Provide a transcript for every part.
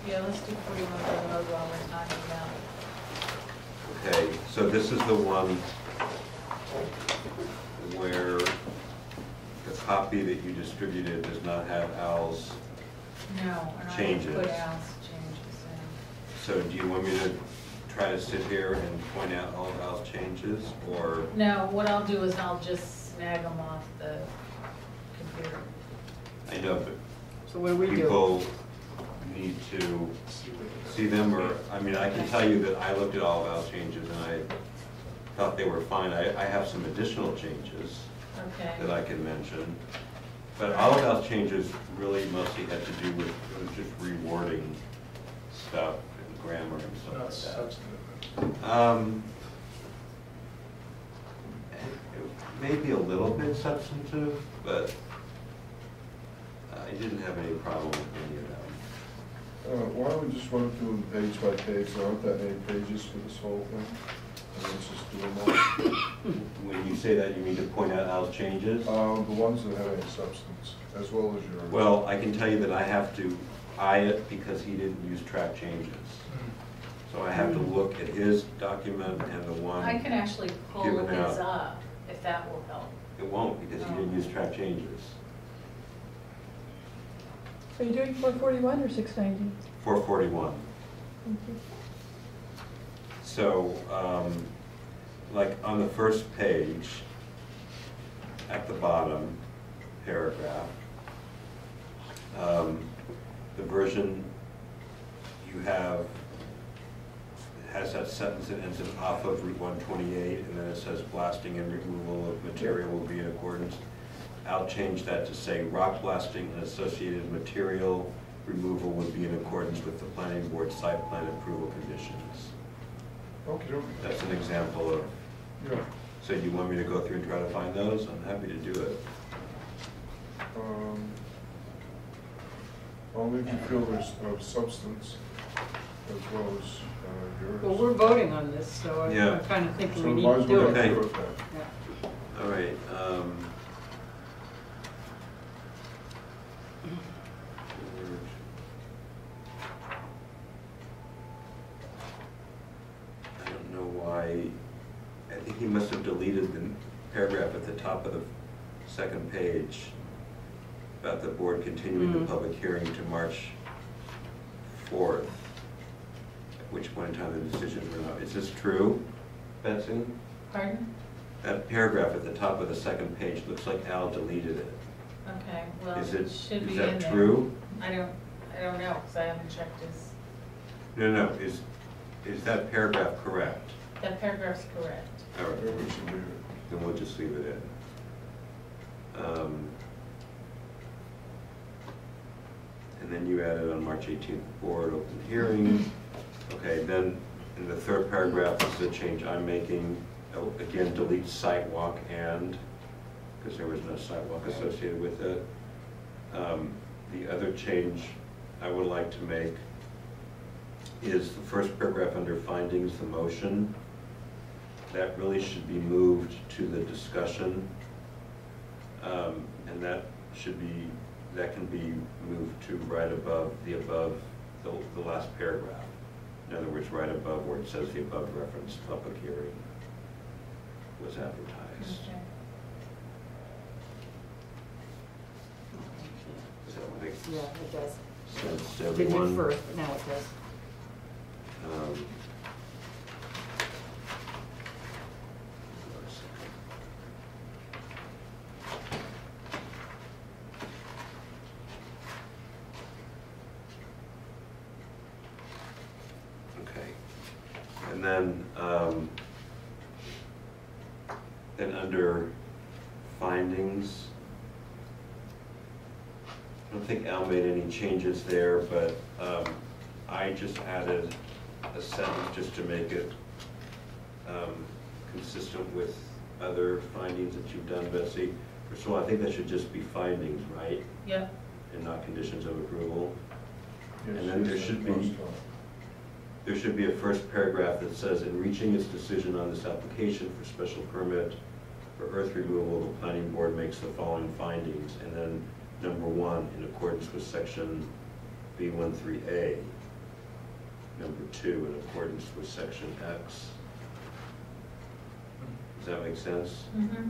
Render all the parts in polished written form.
Yeah, let's do 41 Glen Road while we're talking about it. Okay, so this is the one where the copy that you distributed does not have Al's No, and I changes. didn't put Al's changes in. So do you want me to try to sit here and point out all of Al's changes, or? No, what I'll do is I'll just snag them off the computer. I know, but So what do we do? people need to see them, or, I mean, I can tell you that I looked at all of Al's changes and I thought they were fine. I have some additional changes Okay. that I can mention. But all of Al's changes really mostly had to do with, it was just rewording stuff and grammar and stuff Not like that. substantive. It may be a little bit substantive, but I didn't have any problem with any of them. Why don't we just run through them page by page? There aren't that many pages for this whole thing. And let's just do them all. When you say that, you mean to point out Al's changes? The ones that have any substance, as well as yours. Well, I can tell you that I have to eye it because he didn't use track changes. So I have to look at his document and the one. I can actually pull given his out. up, if that will help. It won't because he didn't use track changes. Are you doing 441 or 690? 441. Thank you. So, like on the first page, at the bottom paragraph, the version you have has that sentence that ends in off of Route 128, and then it says blasting and removal of material will be in accordance. I'll change that to say rock blasting and associated material removal would be in accordance with the planning board site plan approval conditions. Okay, okay. That's an example of, Yeah. so you want me to go through and try to find those? I'm happy to do it. I'll make you feel there's substance as well as yours. Well, we're voting on this, so Yeah. I'm kind of So thinking we need might to as well do get it. through it then. Yeah. All right. I don't know why, I think he must have deleted the paragraph at the top of the second page about the board continuing the public hearing to March 4th, at which point in time the decision went out. Is this true, Betsy? Pardon? That paragraph at the top of the second page looks like Al deleted it. Okay, well, Is it it, should be is in that there. true? I don't know, because I haven't checked his, No, is that paragraph correct? that paragraph's correct. All right, Maybe we should leave it. then we'll just leave it in. And then you added on March 18th, board open hearing. Okay, then in the third paragraph, this is a change I'm making. Oh, again, delete sidewalk and, because there was no sidewalk associated with it. The other change I would like to make is the first paragraph under findings, the motion. That really should be moved to the discussion. And that should be, that can be moved to right above the last paragraph. In other words, right above where it says the above referenced public hearing was advertised. Okay. Does that make Yeah, it does. sense to Didn't everyone? at first, but now it does. Um, Okay, and then under findings, I don't think Al made any changes there, but I just added a sentence just to make it consistent with other findings that you've done, Betsy. First of all, I think that should just be findings, right? Yep, And not conditions of approval. Yes, And then there yes, should that's be- fine. There should be a first paragraph that says, in reaching its decision on this application for special permit for earth removal, the planning board makes the following findings. And then number 1, in accordance with section B13A, number 2 in accordance with section X. Does that make sense? Mm-hmm.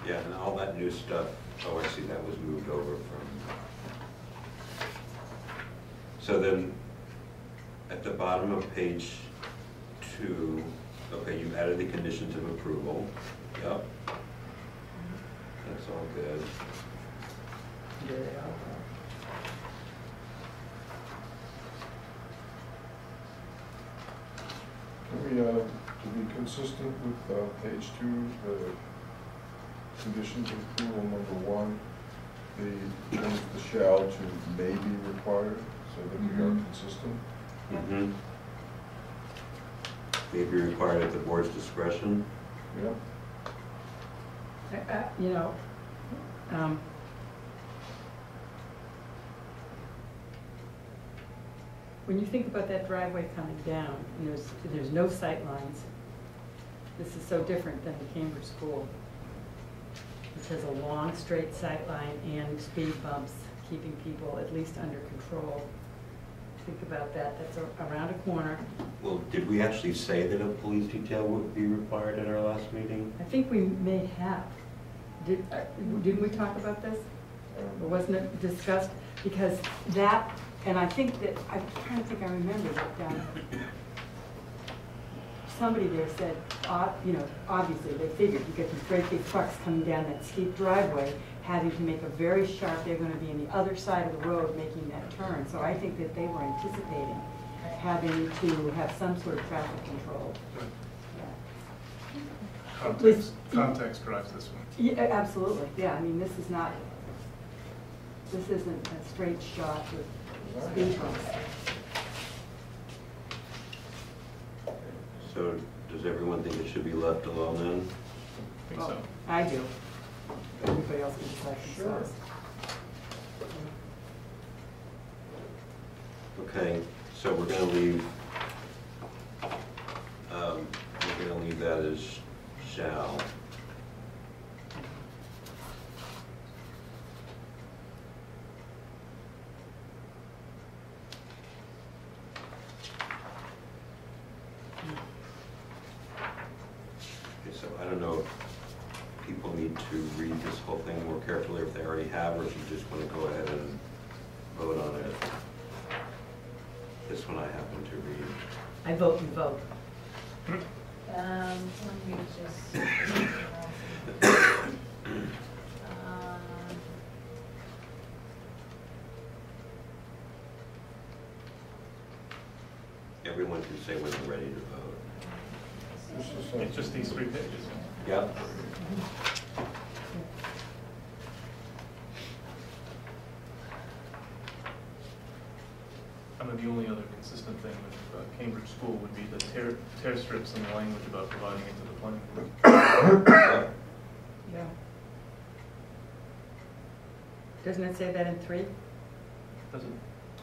Yeah, and all that new stuff, oh, I see, that was moved over from. So then, at the bottom of page 2, okay, you've added the conditions of approval. Yep. That's all good. Can we, to be consistent with page 2, the conditions of approval number 1, change the shall to may be required, so that we are consistent? Mm-hmm. May be required at the board's discretion. Yeah. You know, when you think about that driveway coming down, you know, there's no sight lines. This is so different than the Cambridge School, which has a long straight sight line and speed bumps, keeping people at least under control. Think about that, that's around a corner. Well, did we actually say that a police detail would be required at our last meeting? I think we may have. Didn't we talk about this? Or wasn't it discussed? Because that, and I think that, I'm trying to think, I remember that somebody there said, you know, obviously they figured you get these great big trucks coming down that steep driveway, having to make a very sharp, they're going to be on the other side of the road making that turn. So I think that they were anticipating having to have some sort of traffic control. Yeah. Context drives this one. Yeah, absolutely. Yeah, I mean, this isn't a straight shot with speed bumps. So, does everyone think it should be left alone then? I think so. I do. Everybody else can decide themselves. Okay, so we're gonna leave, that as shall. Okay, so I don't know if people need to read this whole thing more carefully, if they already have, or if you just want to go ahead and vote on it. This one I happen to read. I vote you vote. Let me just. Everyone can say when they're ready to vote. It's just these 3 pages. Yep. I mean, the only other consistent thing with Cambridge School would be the tear strips in the language about providing it to the planning board. Yeah. Doesn't it say that in 3? Doesn't.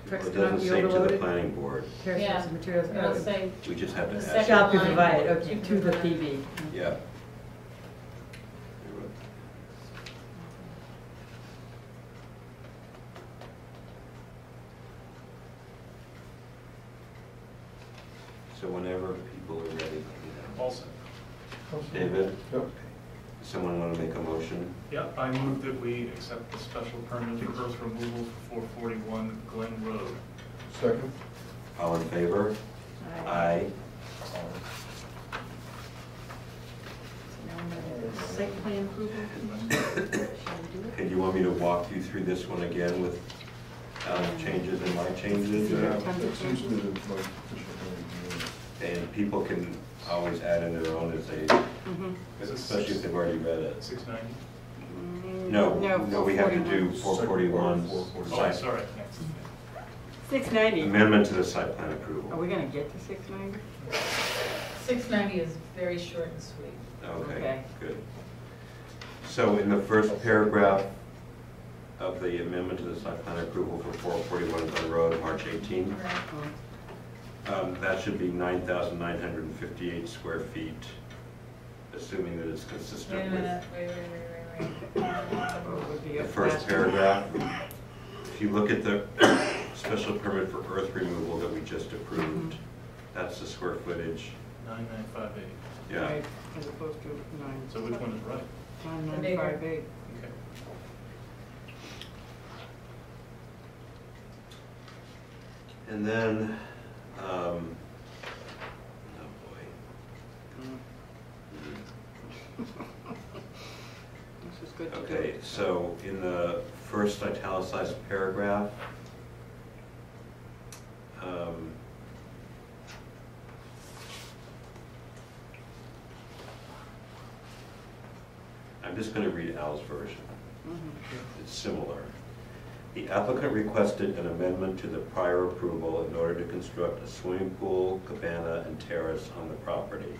Trucks It cannot doesn't be say to the overloaded. planning board. Tear Yeah. strips and materials. It'll say We just have to The ask. second Shall be line, provided, okay, to the provide. PB. Yeah. So whenever people are ready, Also. David, Yep. someone want to make a motion? Yeah, I move that we accept the special permit for earth removal for 441 Glen Road. Second? All in favor? Aye. So now I'm gonna do the site plan approval. Shall we do it? And you want me to walk you through this one again with changes and my changes? Yeah. or- Tons of That seems to be changes. the most efficient way to do it. And people can always add in their own as they, Mhm. especially if they've already read it. 690? No, we have to 441. do 441. Oh, site- sorry. 690. Amendment to the site plan Are approval. we gonna get to 690? 690 is very short and sweet. Okay, Okay. good. So in the first paragraph of the amendment to the site plan approval for 441 Glen Road, March 18, that should be 9,958 square feet, assuming that it's Wait a consistent minute, with What would be the a first flat- paragraph. If you look at the special permit for earth removal that we just approved, that's the square footage. 9958. Yeah. Right, as opposed to nine. So which one is right? 9958. Okay. And then, oh boy. This is good to do. Okay, so in the first italicized paragraph, I'm just going to read Al's version. It's similar. The applicant requested an amendment to the prior approval in order to construct a swimming pool, cabana, and terrace on the property.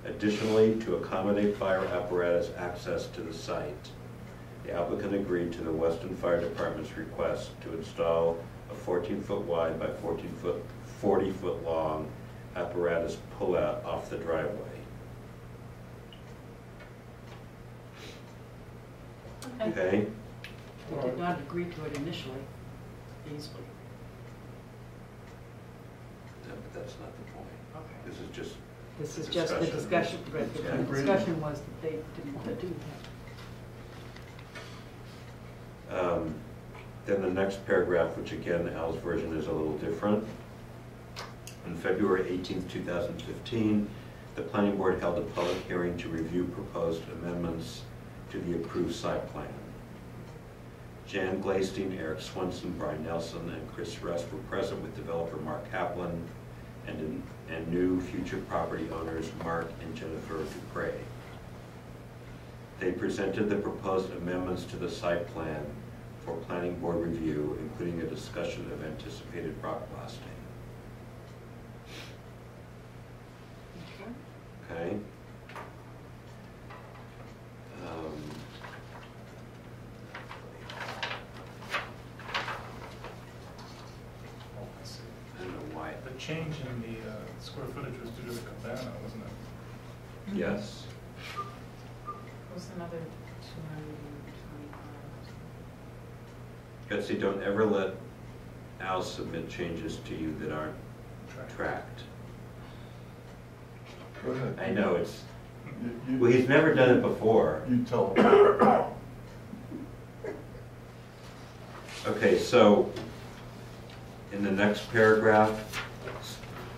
Additionally, to accommodate fire apparatus access to the site, the applicant agreed to the Weston Fire Department's request to install a 14-foot wide by 40-foot long apparatus pullout off the driveway. Okay? We did not agree to it initially, easily. No, but that's not the point. Okay. This is just This is the just the discussion, right, Yeah. the discussion was that they didn't want to do that. Then the next paragraph, which again, Al's version is a little different. On February 18th, 2015, the planning board held a public hearing to review proposed amendments to the approved site plan. Jan Glastein, Eric Swenson, Brian Nelson, and Chris Rest were present with developer Mark Chaplin and new future property owners Mark and Jennifer Dupre. They presented the proposed amendments to the site plan for planning board review, including a discussion of anticipated rock blasting. Okay. Oh, I see. I don't know why. The change in the square footage was due to the cabana, wasn't it? Yes. What's another 225? Betsy, don't ever let Al submit changes to you that aren't tracked. Go ahead. I know it's, You- well, he's never done it before. You tell them. Okay, so in the next paragraph,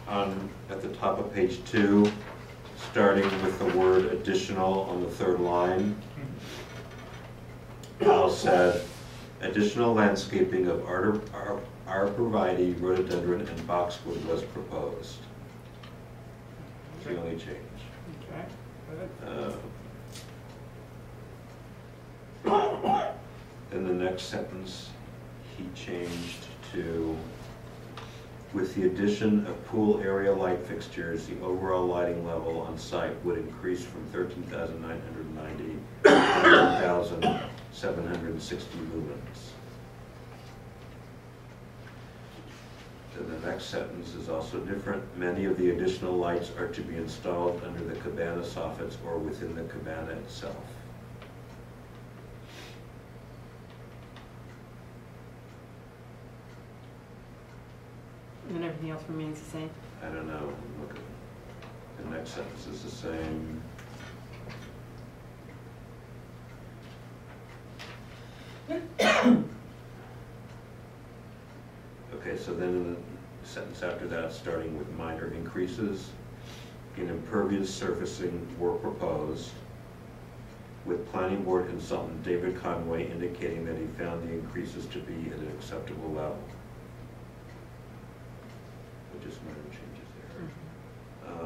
at the top of page 2, starting with the word additional on the third line, Al said, additional landscaping of arborvitae, rhododendron, and boxwood was proposed. It's the only change. Okay, good. Then the next sentence, he changed to, with the addition of pool area light fixtures, the overall lighting level on site would increase from 13,990 to 1,760 lumens. Then the next sentence is also different. Many of the additional lights are to be installed under the cabana soffits or within the cabana itself. And everything else remains the same? I don't know, look at, the next sentence is the same. Okay, so then in the sentence after that, starting with minor increases, in impervious surfacing were proposed, with planning board consultant David Conway indicating that he found the increases to be at an acceptable level. So just minor changes there.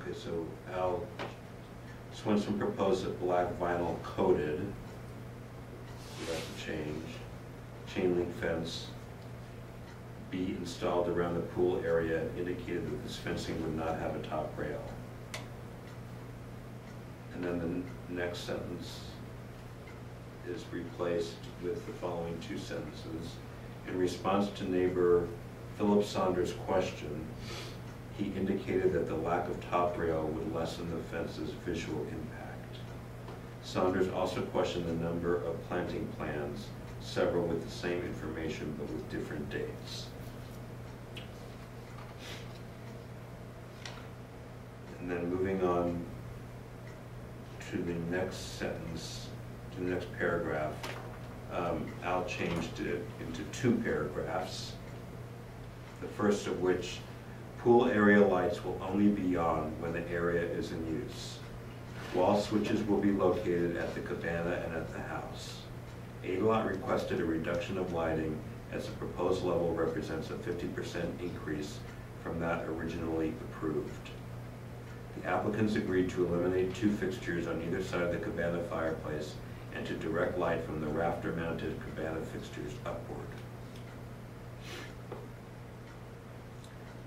Okay, so Al Swenson proposed that black vinyl coated, so that's a change. Chain link fence be installed around the pool area and indicated that this fencing would not have a top rail. And then the next sentence is replaced with the following two sentences. In response to neighbor Philip Saunders' question, he indicated that the lack of top rail would lessen the fence's visual impact. Saunders also questioned the number of planting plans, several with the same information but with different dates. And then moving on to the next sentence, to the next paragraph, Al changed it into two paragraphs. The first of which, pool area lights will only be on when the area is in use. Wall switches will be located at the cabana and at the house. ADLOT requested a reduction of lighting as the proposed level represents a 50% increase from that originally approved. The applicants agreed to eliminate two fixtures on either side of the cabana fireplace and to direct light from the rafter-mounted cabana fixtures upward.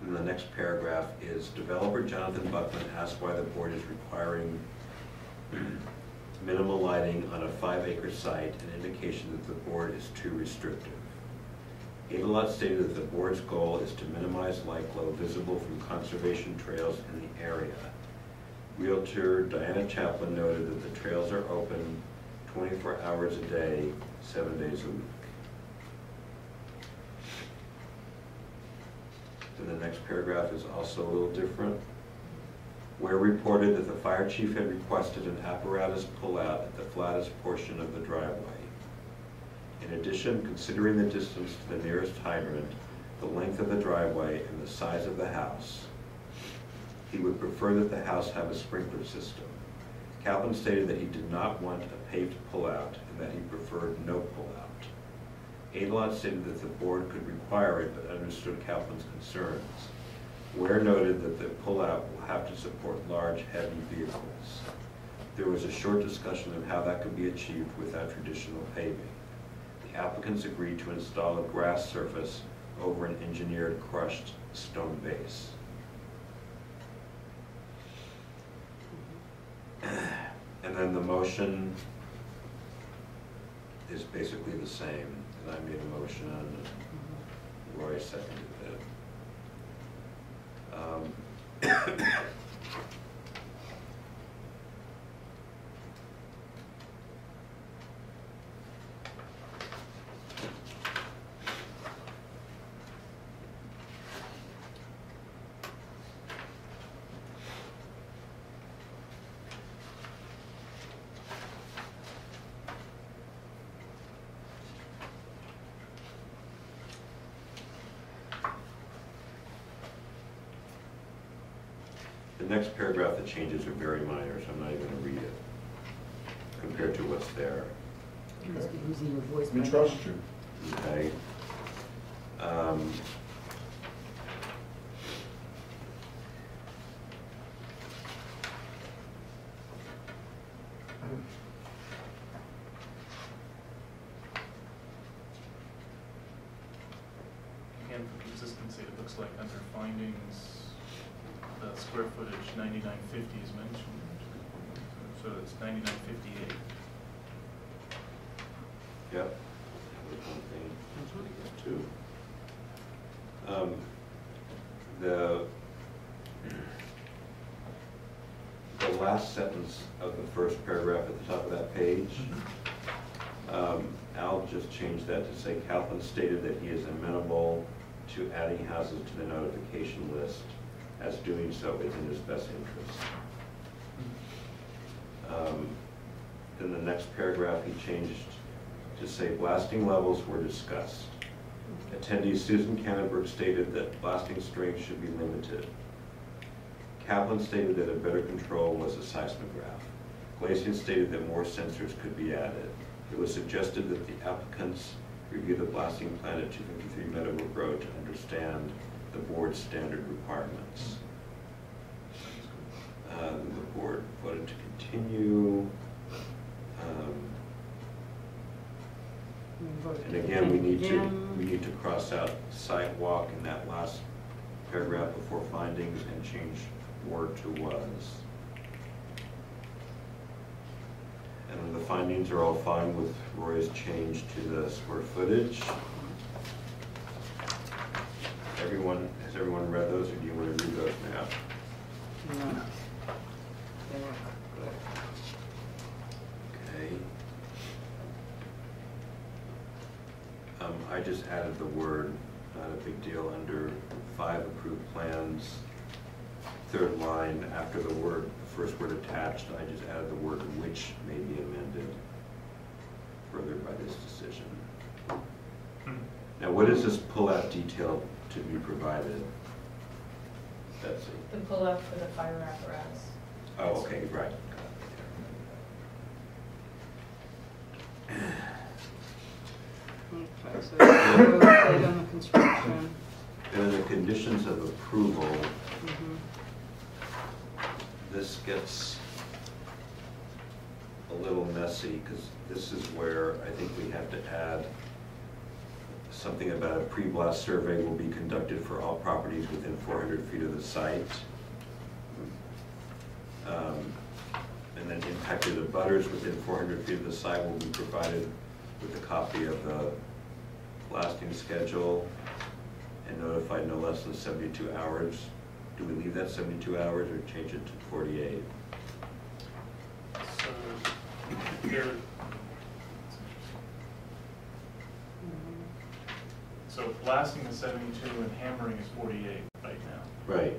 And the next paragraph is, developer Jonathan Buckman asked why the board is requiring minimal lighting on a 5-acre site, an indication that the board is too restrictive. ADLOT stated that the board's goal is to minimize light glow visible from conservation trails in the area. Realtor Diana Chaplin noted that the trails are open 24 hours a day, 7 days a week. Then the next paragraph is also a little different. Where reported that the fire chief had requested an apparatus pullout at the flattest portion of the driveway. In addition, considering the distance to the nearest hydrant, the length of the driveway, and the size of the house, he would prefer that the house have a sprinkler system. Chaplin stated that he did not want a paved pullout and that he preferred no pullout. ADLOT stated that the board could require it but understood Chaplin's concerns. Ware noted that the pullout will have to support large, heavy vehicles. There was a short discussion of how that could be achieved without traditional paving. The applicants agreed to install a grass surface over an engineered crushed stone base. And then the motion is basically the same. And I made a motion, and Roy seconded it. The next paragraph, the changes are very minor, so I'm not even going to read it compared to what's there. You must be losing your voice. We by trust now. you. Okay. Again, for consistency, it looks like under findings, the square footage 9950 is mentioned, so it's 9958. Yep. That's what it gets to. The last sentence of the first paragraph at the top of that page, Al just changed that to say Chaplin stated that he is amenable to adding houses to the notification list, as doing so is in his best interest. Then the next paragraph he changed to say blasting levels were discussed. Attendee Susan Cannonberg stated that blasting strength should be limited. Chaplin stated that a better control was a seismograph. Glacian stated that more sensors could be added. It was suggested that the applicants review the blasting plan at 253 Meadowbrook Road to understand the board's standard requirements. The board voted to continue. And again, we need to cross out sidewalk in that last paragraph before findings and change were to was. And then the findings are all fine with Roy's change to the square footage. Has everyone read those, or do you want to read those now? No. Okay. I just added the word, not a big deal, under 5 approved plans, 3rd line, after the first word attached, I just added the word which may be amended further by this decision. Now, what is this pull-out detail to be provided, Betsy? The pull-up for the fire apparatus. Oh, okay, right. Okay, so road date on the construction. And in the conditions of approval, Mhm. this gets a little messy, because this is where I think we have to add something about a pre-blast survey will be conducted for all properties within 400 feet of the site. And then impacted abutters within 400 feet of the site will be provided with a copy of the blasting schedule and notified no less than 72 hours. Do we leave that 72 hours or change it to 48? So there, so blasting is 72 and hammering is 48 right now. Right.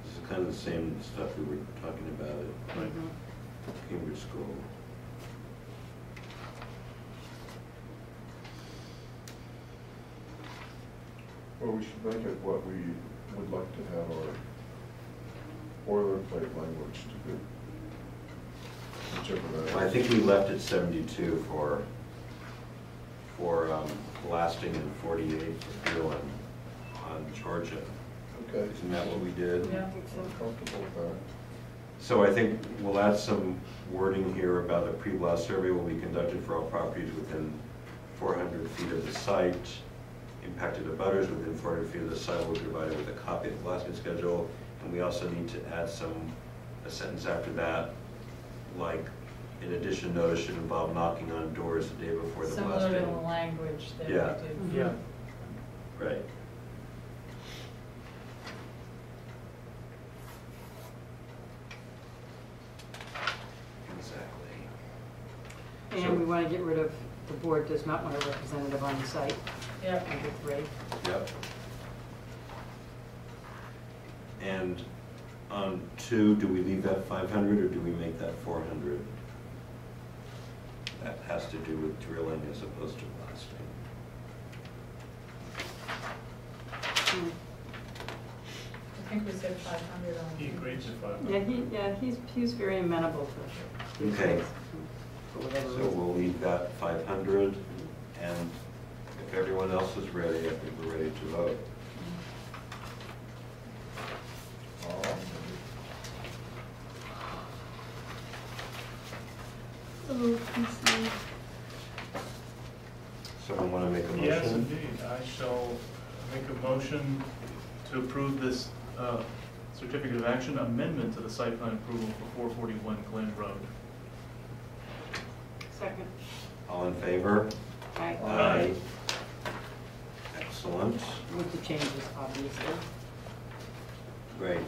This is kind of the same stuff we were talking about at Mhm. Cambridge School. Well, we should make it what we would like to have our boilerplate language to be. Whichever that is. I think we left it 72 for blasting and 48 for fuel on Georgia. Okay. Isn't that what we did? Yeah. I'm comfortable with that. So I think we'll add some wording here about a pre-blast survey will be conducted for all properties within 400 feet of the site. Impacted abutters within 400 feet of the site will be provided with a copy of the blasting schedule. And we also need to add a sentence after that, like, in addition, notice should involve knocking on doors the day before the Similar blasting. to the language that we Yeah. did. Yeah. Right. Exactly. And we want to get rid of, the board does not want a representative on the site, Yep. number 3. Yep. And on 2, do we leave that 500 or do we make that 400? That has to do with drilling as opposed to blasting. I think we said 500 on. He agreed to 500. Yeah, he's very amenable to these Okay. things, for whatever So reason. we'll leave that 500, and if everyone else is ready, I think we're ready to vote. Someone want to make a motion? Yes, indeed. I shall make a motion to approve this certificate of action amendment to the site plan approval for 441 Glen Road. Second. All in favor? Aye. Aye. Excellent. With the changes, obviously. Great.